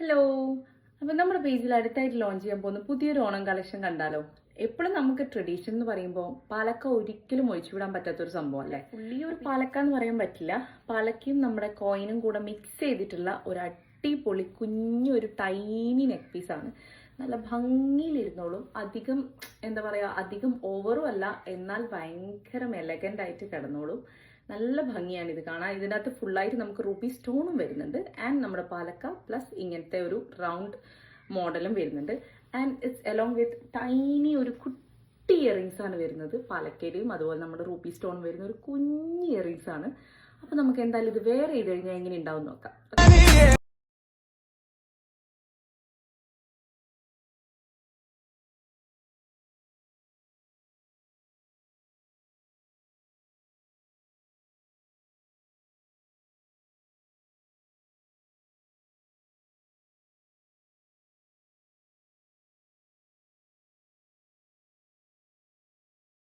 Hello, അപ്പം നമ്മുടെ പേജിൽ അടുത്തായിട്ട് ലോഞ്ച് ചെയ്യാൻ പോകുന്ന പുതിയൊരു ഓണം കളക്ഷൻ കണ്ടാലോ? എപ്പോഴും നമുക്ക് ട്രഡീഷൻ എന്ന് പറയുമ്പോൾ പാലക്ക ഒരിക്കലും ഒഴിച്ചുവിടാൻ പറ്റാത്തൊരു സംഭവം അല്ലേ? പുള്ളി ഒരു പാലക്ക എന്ന് പറയാൻ പറ്റില്ല. പാലക്കയും നമ്മുടെ കോയിനും കൂടെ മിക്സ് ചെയ്തിട്ടുള്ള ഒരു അടിപൊളി കുഞ്ഞൊരു ടൈനി നെക്ക് പീസാണ്. നല്ല ഭംഗിയിലിരുന്നോളും. അധികം എന്താ പറയുക, അധികം ഓവറും അല്ല, എന്നാൽ ഭയങ്കര എലഗൻ്റ് ആയിട്ട് കിടന്നോളും. നല്ല ഭംഗിയാണ് ഇത് കാണാൻ. ഇതിനകത്ത് ഫുള്ളായിട്ട് നമുക്ക് റൂബി സ്റ്റോണും വരുന്നുണ്ട് ആൻഡ് നമ്മുടെ പാലക്ക പ്ലസ് ഇങ്ങനത്തെ ഒരു റൗണ്ട് മോഡലും വരുന്നുണ്ട്. And it's along with tiny ഒരു കുട്ടി ഇയറിങ്സ് ആണ് വരുന്നത്. പാലക്കയുടെയും അതുപോലെ നമ്മുടെ റൂബി സ്റ്റോൺ വരുന്ന ഒരു കുഞ്ഞ് ഇയറിങ്സ് ആണ്. അപ്പൊ നമുക്ക് എന്തായാലും ഇത് വേറെ ചെയ്ത് കഴിഞ്ഞാൽ എങ്ങനെ ഉണ്ടാവും നോക്കാം.